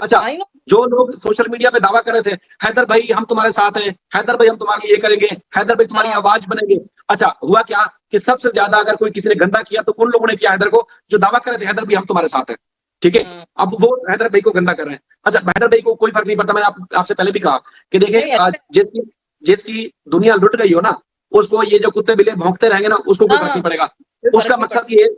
अच्छा, I know. जो लोग सोशल मीडिया पे दावा कर रहे थे, हैदर भाई हम तुम्हारे साथ हैं, हैदर भाई हम तुम्हारे लिए ये करेंगे, हैदर भाई तुम्हारी हाँ आवाज बनेंगे। अच्छा, हुआ क्या कि सबसे ज्यादा अगर कोई किसी ने गंदा किया तो उन लोगों ने किया हैदर को, जो दावा कर रहे थे हैदर भाई हम तुम्हारे साथ हैं। ठीक है, हाँ। अब वो हैदर भाई को गंदा कर रहे हैं। अच्छा, हैदर भाई को कोई फर्क नहीं पड़ता। मैंने आपसे पहले भी कहा कि देखिए, नहीं अच्छा। जिसकी जिसकी दुनिया लुट गई हो ना, उसको ये जो कुत्ते बिल्ली भौंकते रहेंगे ना, उसको कोई हाँ फर्क हाँ, नहीं पड़ेगा। कोई फर्क उसका नहीं मकसद पड़ता। ये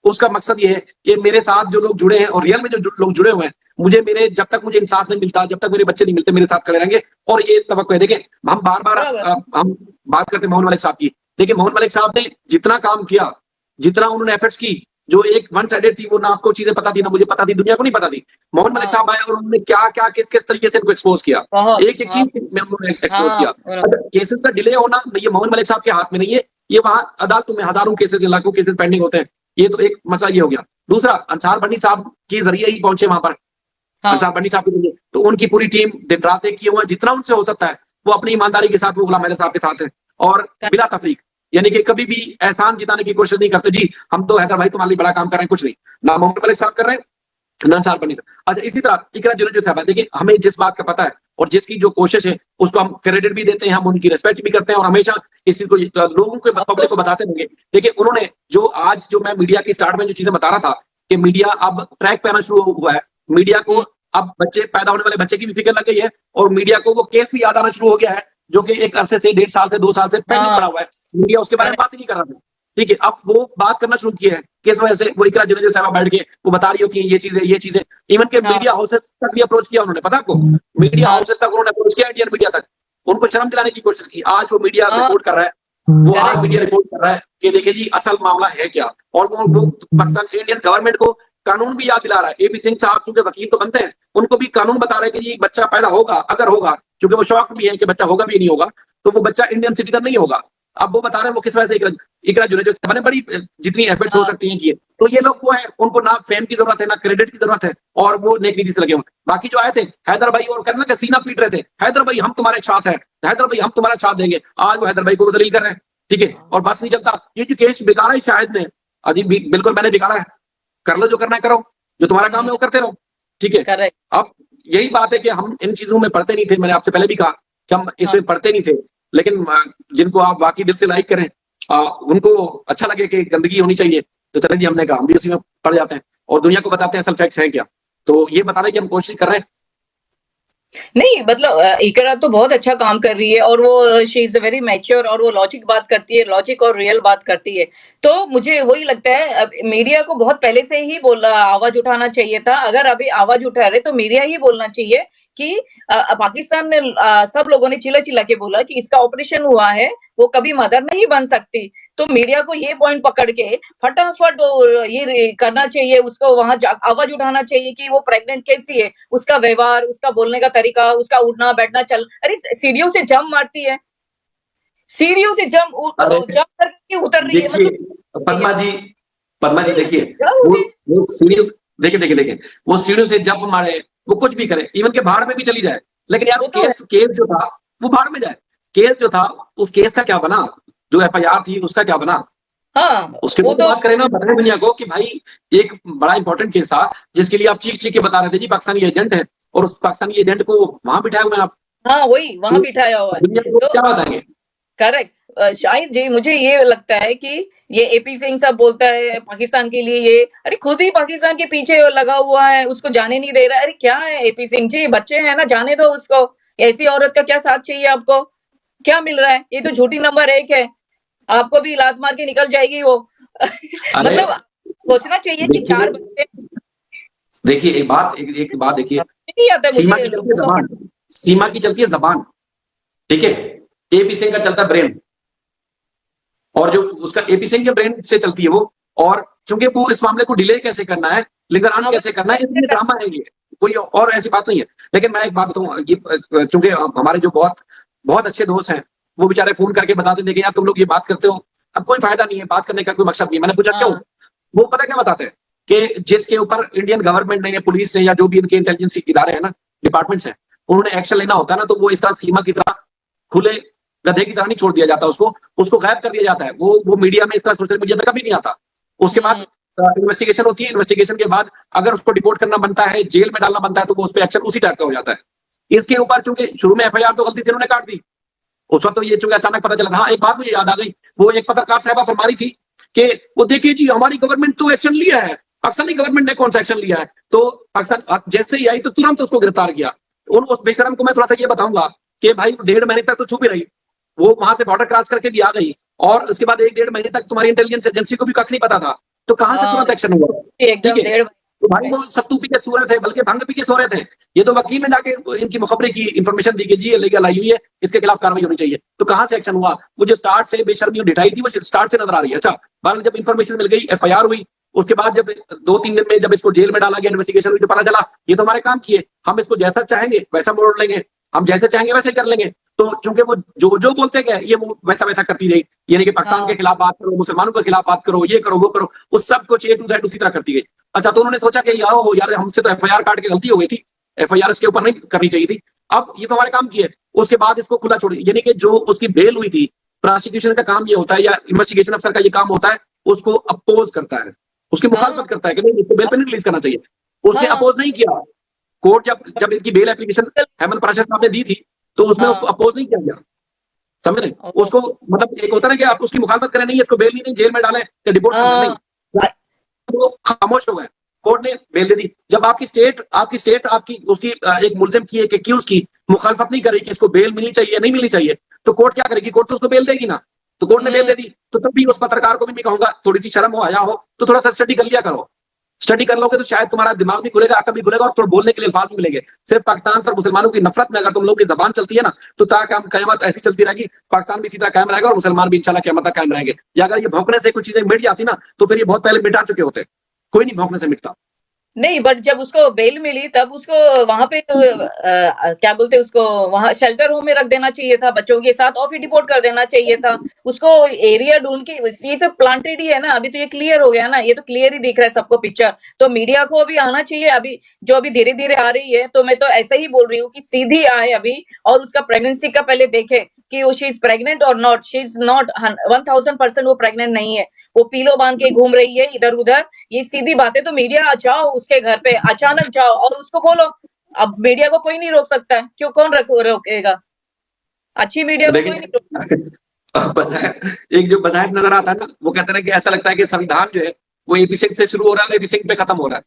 उसका मकसद ये है कि मेरे साथ जो लोग जुड़े हैं और रियल में जो लोग जुड़े हुए हैं, मुझे मेरे जब तक मुझे इंसाफ नहीं मिलता, जब तक मेरे बच्चे नहीं मिलते, मेरे साथ खड़े रहेंगे। और ये तवक्को है। देखिए, हम बार बार बराबर। हम बात करते हैं मोहन मलिक साहब की। देखिए, मोहन मलिक साहब ने जितना काम किया, जितना उन्होंने एफर्ट्स की, जो एक वन साइडेड थी, वो ना आपको चीजें पता थी, ना मुझे पता थी, दुनिया को नहीं पता थी। मोहन मलिक हाँ साहब आए और उन्होंने क्या क्या किस तरीके से इनको एक्सपोज किया, बहुत। एक एक हाँ चीज में उन्होंने एक्सपोज हाँ किया। अच्छा, केसेस का डिले होना ये मोहन मलिक साहब के हाथ में नहीं है। ये वहां अदालतों में हजारों केसेस, लाखों केसेस पेंडिंग होते हैं। ये तो एक मसला ये हो गया। दूसरा, अंसार बनी साहब के जरिए ही पहुंचे वहां पर। हाँ। अंसार बनी साहब के जरिए तो उनकी पूरी टीम दिन रात एक किए हुए, जितना उनसे हो सकता है वो अपनी ईमानदारी के साथ वो गुलाम हैदर साहब के साथ है। और बिला तफरीक, यानी कि कभी भी एहसान जिताने की कोशिश नहीं करते, जी हम तो हैदर भाई तुम्हारे लिए बड़ा काम कर रहे हैं, कुछ नहीं। ना मोहम्मद मलिक साहब कर रहे हैं, ना अंसार बनी साहब। अच्छा, इसी तरह इकरा जुलूस जो साहब है, देखिए हमें जिस बात का पता है और जिसकी जो कोशिश है, उसको हम क्रेडिट भी देते हैं, हम उनकी रिस्पेक्ट भी करते हैं, और हमेशा इस चीज को लोगों को, अब तो पब्लिक को बताते रहेंगे। देखिए, उन्होंने जो आज जो मैं मीडिया की स्टार्ट में जो चीजें बता रहा था कि मीडिया अब ट्रैक पे आना शुरू हुआ है, मीडिया को अब बच्चे पैदा होने वाले बच्चे की भी फिक्र लग गई है, और मीडिया को वो केस भी याद आना शुरू हो गया है जो कि एक अरसे से 1.5 साल से 2 साल से पेंडिंग हाँ पड़ा हुआ है। मीडिया उसके बारे में करेक्ट। बात ही नहीं कर रहा था। ठीक है, अब वो बात करना शुरू किए हैं, किस वजह से वो इकरा जुलूस साहब बैठ के वो बता रही होती है ये चीजें। इवन के हाँ मीडिया हाउसेस तक भी अप्रोच किया उन्होंने, पता आपको, मीडिया हाँ हाउसेस तक उन्होंने अप्रोच किया, इंडियन मीडिया तक उनको शर्म दिलाने की कोशिश की। आज वो मीडिया हाँ रिपोर्ट कर रहा है, वो आज करेक्ट। मीडिया रिपोर्ट कर रहा है कि देखिए जी असल मामला है क्या। और वो पाकिस्तान इंडियन गवर्नमेंट को कानून भी याद दिला रहा है। एपी सिंह साहब चूंकि वकील तो बनते हैं, उनको भी कानून बता रहे हैं कि जी बच्चा पैदा होगा, अगर होगा, क्योंकि वो शौक भी है कि बच्चा होगा भी नहीं होगा, तो वो बच्चा इंडियन सिटीजन नहीं होगा। अब वो बता रहे हैं वो किस वजह से इकरा जुलूस मैंने बड़ी जितनी एफर्ट्स हो हाँ सकती हैं किए। तो ये लोग वो है, उनको ना फेम की जरूरत है, ना क्रेडिट की जरूरत है, और वो नेक नीति से लगे हुए। बाकी जो आए थे हैदर भाई, और करना का सीना पीट रहे थे, हैदर भाई हम तुम्हारे साथ हैं, हैदर भाई हम तुम्हारा साथ देंगे, आज वो हैदर भाई को जलील कर रहे हैं। ठीक है, और बस नहीं चलता, ये जो केस बिगाड़ा है शाहिद ने, अजी बिल्कुल मैंने बिगाड़ा है, कर लो जो करना है करो, जो तुम्हारा काम है वो करते रहो। ठीक है, करेक्ट। अब यही बात है कि हम इन चीजों में पढ़ते नहीं थे। मैंने आपसे पहले भी कहा कि हम हाँ इसमें पढ़ते नहीं थे, लेकिन जिनको आप वाकई दिल से लाइक करें, उनको अच्छा लगे कि गंदगी होनी चाहिए, तो चले जी, हमने कहा हम भी उसी में पड़ जाते हैं और दुनिया को बताते हैं असल फैक्ट्स हैं क्या। तो ये बताने की हम कोशिश कर रहे हैं। नहीं मतलब इकरा तो बहुत अच्छा काम कर रही है, और वो शी इज वेरी मैच्योर, और वो लॉजिक बात करती है, लॉजिक और रियल बात करती है। तो मुझे वही लगता है, अब मीडिया को बहुत पहले से ही बोला, आवाज उठाना चाहिए था। अगर अभी आवाज उठा रहे तो मीडिया ही बोलना चाहिए कि पाकिस्तान ने सब लोगों ने चिल्ला चिल्ला के बोला कि इसका ऑपरेशन हुआ है, वो कभी मदर नहीं बन सकती। तो मीडिया को ये पॉइंट पकड़ के फटाफट ये करना चाहिए, उसको वहां आवाज उठाना चाहिए कि वो प्रेग्नेंट कैसी है, उसका व्यवहार, उसका बोलने का तरीका, उसका उठना बैठना चल, अरे सीढ़ियों से जंप मारती है, सीढ़ियों से अरे जंप करके उतर रही है, देखिए मतलब पद्मा जी, पद्मा जी देखिए, क्या हो वो गया? वो सीढ़ियों, देखिए देखिए देखिए, वो सीढ़ियों से जंप मारे, वो कुछ भी करे, इवन के भाड़ में भी चली जाए, लेकिन यार वो वो तो है। केस केस जो था वो भाड़ में जाए। केस जो था, उस केस का क्या बना, जो एफआईआर थी उसका क्या बना, हाँ उसके वो ऊपर तो बात करें ना, बताएं दुनिया को कि भाई एक बड़ा इंपॉर्टेंट केस था जिसके लिए आप चीख चीख के बता रहे थे जी पाकिस्तानी एजेंट है, और उस पाकिस्तानी एजेंट को वहां बिठाए हुए हैं आप, हाँ वही वहां तो बिठाया हुआ है। दुनिया को तो क्या बताएंगे। करेक्ट। शाहिद जी, मुझे ये लगता है कि ये एपी सिंह साहब बोलता है पाकिस्तान के लिए, ये अरे खुद ही पाकिस्तान के पीछे लगा हुआ है, उसको जाने नहीं दे रहा है। अरे क्या है एपी सिंह जी, बच्चे हैं ना, जाने दो उसको। ऐसी औरत का क्या साथ चाहिए आपको, क्या मिल रहा है? ये तो झूठी नंबर 1 है, आपको भी लात मार के निकल जाएगी वो। अरे मतलब सोचना चाहिए कि देखिए 4 बच्चे। देखिए, एक बात देखिए, नहीं आता है सीमा मुझे की चलती है लोगों का। जबान, सीमा की चलती है जबान, ठीक है, एपी सिंह का चलता है ब्रेन, और जो उसका एपी सिंह के ब्रेन से चलती है वो, और चूंकि वो इस मामले को डिले कैसे करना है, लिंगर ऑन कैसे करना है, इसमें ड्रामा है ये, कोई और ऐसी बात नहीं है। लेकिन मैं एक बात बताऊं, ये चूंकि हमारे जो बहुत बहुत अच्छे दोस्त हैं, वो बेचारे फोन करके बताते थे कि यार तुम लोग ये बात करते हो, अब कोई फायदा नहीं है, बात करने का कोई मकसद नहीं है। मैंने पूछा क्यों, हाँ वो पता क्या बताते हैं कि जिसके ऊपर इंडियन गवर्नमेंट ने या पुलिस ने या जो भी इनके इंटेलिजेंस इदारे हैं ना, डिपार्टमेंट्स हैं, उन्होंने एक्शन लेना होता है ना, तो वो इस तरह सीमा की तरह खुले गधे की तरह नहीं छोड़ दिया जाता, उसको उसको गायब कर दिया जाता है। वो मीडिया में इस तरह सोशल मीडिया में कभी नहीं आता। उसके बाद इन्वेस्टिगेशन होती है, इन्वेस्टिगेशन के बाद अगर उसको डिपोर्ट करना बनता है, जेल में डालना बनता है, तो वो उस पर एक्शन उसी टाइप का हो जाता है। इसके ऊपर चूंकि शुरू में एफआईआर तो गलती से उन्होंने काट दी, उस वक्त तो ये चूंकि अचानक पता चला था। हाँ, एक बात मुझे याद आ गई, वो एक पत्रकार साहबा फरमा रही थी कि वो देखिए जी हमारी गवर्नमेंट तो एक्शन लिया है, पाकिस्तानी गवर्नमेंट ने कौन सा एक्शन लिया है। तो पाकिस्तान जैसे ही आई तो तुरंत उसको गिरफ्तार किया। उस बेशरम को मैं थोड़ा सा ये बताऊंगा कि भाई 1.5 महीने तक तो छुपी रही, वो वहां से बॉर्डर क्रॉस करके भी आ गई, और उसके बाद 1-1.5 महीने तक तुम्हारी इंटेलिजेंस एजेंसी को भी कख नहीं पता था, तो कहां से तुरंत एक्शन हुआ? एकदम ठीक है, 1.5 तो भाई वो सत्तू पी के सो रहे थे, बल्कि भंग पी के सो रहे थे। ये तो वकील ने जाके इनकी मुखबरी की, इन्फॉर्मेशन दी कि जी ये लीगल आई हुई है, इसके खिलाफ कार्रवाई होनी चाहिए। तो कहां से एक्शन हुआ? वो जो स्टार्ट से बेशर्मी ढिठाई थी, वो स्टार्ट से नजर आ रही है। अच्छा, बाद जब इन्फॉर्मेशन मिल गई, एफआईआर हुई, उसके बाद जब 2-3 दिन में जब इसको जेल में डाला गया, इन्वेस्टिगेशन हुई, तो पता चला ये तो हमारे काम किए, हम इसको जैसा चाहेंगे वैसा मोड़ लेंगे, हम जैसे चाहेंगे वैसे कर लेंगे। तो चूंकि वो जो जो बोलते गए, ये वो वैसा वैसा करती रही, यानी कि पाकिस्तान के खिलाफ बात करो, मुसलमानों के खिलाफ बात करो, ये करो वो करो, उस सब कुछ A to Z उसी तरह करती गई। अच्छा, तो उन्होंने सोचा कि यार हमसे तो एफआईआर काट के गलती हो गई थी, एफआईआर इसके ऊपर नहीं करनी चाहिए थी, अब ये तो हमारे काम की है। उसके बाद इसको खुला छोड़, यानी कि जो उसकी बेल हुई थी, प्रोसिक्यूशन का काम ये होता है, या इन्वेस्टिगेशन अफसर का ये काम होता है, उसको अपोज करता है, उसकी मुखालफत करता है कि नहीं इसको बेल पे नहीं रिलीज करना चाहिए। उसने अपोज नहीं किया। कोर्ट जब इनकी बेल एप्लीकेशन हेमंत पाराशर साहब ने दी थी, तो उसमें उसको अपोज नहीं किया गया, समझ रहे? उसको मतलब एक होता है ना कि आप उसकी मुखालफत करें, नहीं इसको बेल नहीं, जेल में डालें या डिपोर्ट कर दें, नहीं, वो खामोश हो गए। कोर्ट ने बेल दे दी। जब आपकी स्टेट आपकी उसकी एक मुलजिम की, एक एक्यूज की मुखालफत नहीं करेगी कि इसको बेल मिलनी चाहिए नहीं मिलनी चाहिए, तो कोर्ट क्या करेगी? कोर्ट तो उसको बेल देगी ना। तो कोर्ट ने बेल दे दी, तो तब भी उस पत्रकार को भी मैं कहूंगा थोड़ी सी शर्म हो, हया हो, तो थोड़ा सा स्टडी कर लिया करो। स्टडी कर लोगे तो शायद तुम्हारा दिमाग भी खुलेगा, अकल भी खुलेगा, और थोड़ा बोलने के लिए अल्फाज भी मिलेंगे। सिर्फ पाकिस्तान से मुसलमानों की नफरत में अगर तुम लोग की जबान चलती है ना, तो ताकि कयामत ऐसी चलती रहेगी, पाकिस्तान भी इसी तरह कायम रहेगा और मुसलमान भी इंशाल्लाह कयामत तक कायम रहेंगे। या अगर ये भौंकने से कुछ चीजें मिट जाती ना, तो फिर ये बहुत पहले मिटा चुके होते। कोई नहीं भौंकने से मिटता। नहीं, बट जब उसको बेल मिली तब उसको वहां पे क्या बोलते उसको वहां शेल्टर होम में रख देना चाहिए था बच्चों के साथ, और फिर डिपोर्ट कर देना चाहिए था उसको। एरिया ढूंढ के, ये सब प्लांटेड ही है ना, अभी तो ये क्लियर हो गया ना, ये तो क्लियर ही दिख रहा है सबको पिक्चर। तो मीडिया को अभी आना चाहिए, अभी जो अभी धीरे धीरे आ रही है। तो मैं तो ऐसा ही बोल रही हूँ कि सीधी आए अभी, और उसका प्रेगनेंसी का पहले देखे कि वो शी इज प्रेग्नेंट और नॉट। शी इज नॉट 1000% वो प्रेग्नेंट नहीं है, वो पीलो बांध के घूम रही है इधर उधर। ये सीधी बातें। तो मीडिया जाओ उसके घर पे, अचानक जाओ और उसको बोलो। अब मीडिया को कोई नहीं रोक सकता है, क्यों? कौन रोकेगा? अच्छी मीडिया को कोई नहीं रोक। एक जो बजाय नजर आता है ना, वो कहते हैं कि ऐसा लगता है कि संविधान जो है वो एपी सिंह से शुरू हो रहा है, एपी सिंह पे खत्म हो रहा है।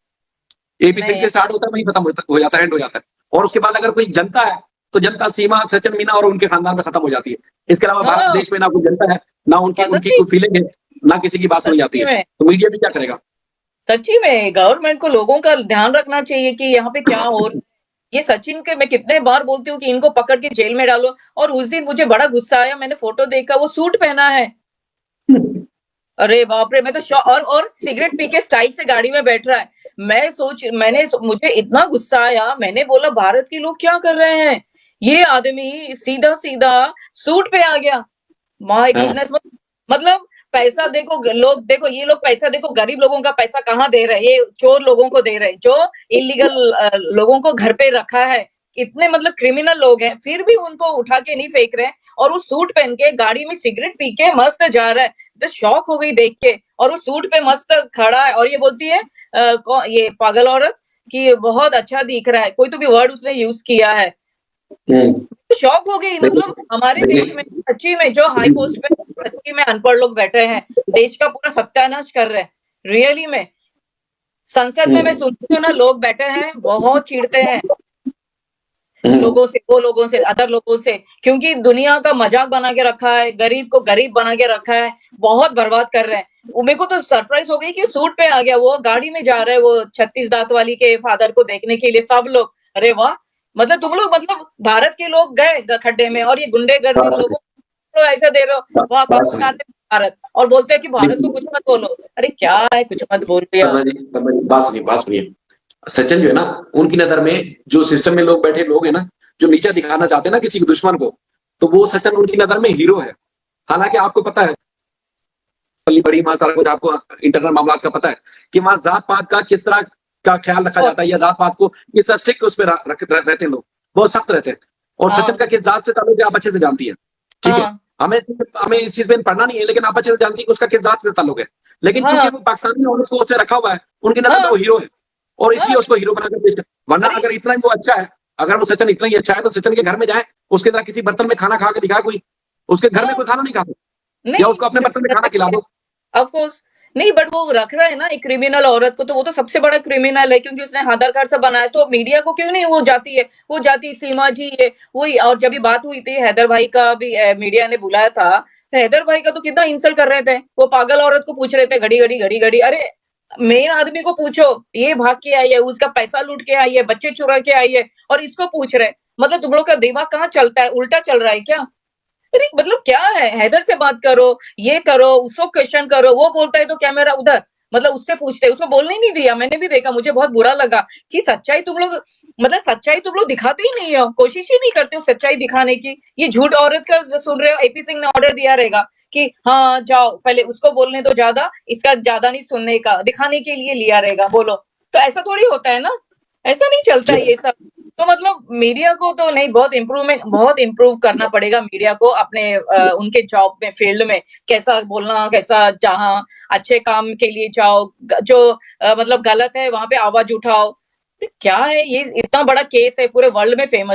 एपी सिंह से स्टार्ट होता है, वहीं खत्म हो जाता है, एंड हो जाता है। और उसके बाद अगर कोई जनता है, तो जनता सीमा, सचिन मीना और उनके खानदान में खत्म हो जाती है। इसके अलावा भारत देश में ना कोई जनता है, ना उनकी कोई फीलिंग है, ना किसी की बात सुनी जाती है। तो मीडिया भी क्या करेगा? सच्ची में गवर्नमेंट को लोगों का ध्यान रखना चाहिए कि यहाँ पे क्या हो रहा है। ये सचिन के मैं कितने बार बोलती हूँ कि इनको पकड़ के जेल में डालो। और उस दिन मुझे बड़ा गुस्सा आया, मैंने फोटो देखा, वो सूट पहना है। अरे बाप रे, मैं तो और सिगरेट पी के स्टाइल से गाड़ी में बैठ रहा है। मुझे इतना गुस्सा आया, मैंने बोला भारत के लोग क्या कर रहे हैं? ये आदमी सीधा सीधा सूट पे आ गया। My goodness. मतलब पैसा देखो, ये लोग पैसा देखो, गरीब लोगों का पैसा कहाँ दे रहे हैं? ये चोर लोगों को दे रहे हैं, जो इलीगल लोगों को घर पे रखा है। इतने मतलब क्रिमिनल लोग हैं, फिर भी उनको उठा के नहीं फेंक रहे हैं। और वो सूट पहन के गाड़ी में सिगरेट पी के मस्त जा रहा है। तो शौक हो गई देख के। और वो सूट पे मस्त खड़ा है, और ये बोलती है ये पागल औरत कि बहुत अच्छा दिख रहा है। कोई तो भी वर्ड उसने यूज किया है। शौक हो गई। मतलब हमारे देश में सच्ची में जो हाई पोस्ट पे सच्ची में अनपढ़ लोग बैठे हैं, देश का पूरा सत्यानाश कर रहे हैं। रियली में संसद में मैं सुनती हूँ ना, लोग बैठे हैं, बहुत चिढ़ते हैं लोगों से, अदर लोगों से, क्योंकि दुनिया का मजाक बना के रखा है, गरीब को गरीब बना के रखा है, बहुत बर्बाद कर रहे हैं। मेरे को तो सरप्राइज हो गई कि सूट पे आ गया, वो गाड़ी में जा रहे हैं, वो 36 दांत वाली के फादर को देखने के लिए सब लोग। अरे वाह, मतलब तुम लोग, मतलब भारत के लोग गए खड्डे में, और ये गुंडेगर्दी लोगों को ऐसा दे रहे हो। वहां पाकिस्तान भारत, और बोलते हैं कि भारत को कुछ मत बोलो। अरे क्या है कुछ मत बोलो? बात सुनिए, सचिन जो है ना, उनकी नजर में जो सिस्टम में लोग बैठे लोग हैं ना, जो नीचा दिखाना चाहते हैं ना किसी दुश्मन को, तो वो सचिन उनकी नजर में हीरो है। हालांकि आपको पता है, बड़ी वहां सारा कुछ आपको इंटरनल मामला का पता है कि वहां जात पात का किस तरह का ख्याल रखा जाता है, या जात पात को किस तरह स्ट्रिक्ट उस पर रहते हैं लोग, बहुत सख्त रहते हैं। और सचिन का किस जात से ताल्लुक है आप अच्छे से जानती है, ठीक है? हमें इस चीज में पढ़ना नहीं है, लेकिन आप अच्छे से जानती है कि उसका किस जात से ताल्लुक है। लेकिन हाँ। चूंकि वो पाकिस्तानी औरत को उसने रखा हुआ है, उनकी नजर में हाँ। वो हीरो है और इसलिए हाँ। उसको हीरो बनाकर पेश कर। वरना अरे अगर इतना ही वो अच्छा है, अगर वो सचिन इतना ही अच्छा है तो सचिन के घर में जाए, उसके तरह किसी बर्तन में खाना खा के दिखाए कोई, उसके घर में हाँ। कोई खाना नहीं खाता, या नहीं उसको अपने बर्तन में खाना खिला दो। ऑफ कोर्स नहीं, बट वो रख रहा है ना एक क्रिमिनल औरत को, तो वो तो सबसे बड़ा क्रिमिनल है क्योंकि उसने आधार कार्ड से बनाया। तो मीडिया को क्यों नहीं वो जाती है, वो जाती सीमा जी है वही। और जब भी बात हुई थी हैदर भाई का भी मीडिया ने बुलाया था, तो हैदर भाई का तो कितना इंसल्ट कर रहे थे, वो पागल औरत को पूछ रहे थे घड़ी घड़ी घड़ी घड़ी। अरे मेन आदमी को पूछो, ये भाग के आई है, उसका पैसा लूट के आई है, बच्चे चुरा के आई है, और इसको पूछ रहे। मतलब तुम लोग का दिमाग कहाँ चलता है, उल्टा चल रहा है क्या? अरे मतलब क्या है, हैदर से बात करो, ये करो, उसको क्वेश्चन करो, वो बोलता है तो कैमरा उधर, मतलब उससे पूछते हैं, उसको बोलने ही नहीं दिया। मैंने भी देखा, मुझे बहुत बुरा लगा कि सच्चाई तुम लोग, मतलब सच्चाई तुम लोग दिखाते ही नहीं हो, कोशिश ही नहीं करते हो सच्चाई दिखाने की। ये झूठ औरत का सुन रहे हो, एपी सिंह ने ऑर्डर दिया रहेगा कि हाँ जाओ पहले उसको बोलने दो, ज्यादा इसका ज्यादा नहीं सुनने का, दिखाने के लिए लिया रहेगा, बोलो। तो ऐसा थोड़ी होता है ना, ऐसा नहीं चलता है ये सब। तो मतलब मीडिया को तो नहीं, बहुत इम्प्रूव करना पड़ेगा मीडिया को अपने उनके जॉब में, फील्ड में, कैसा बोलना, कैसा जहां अच्छे काम के लिए जाओ, जो मतलब गलत है वहां पे आवाज उठाओ। क्या है ये, इतना बड़ा केस है, पूरे वर्ल्ड में फेमस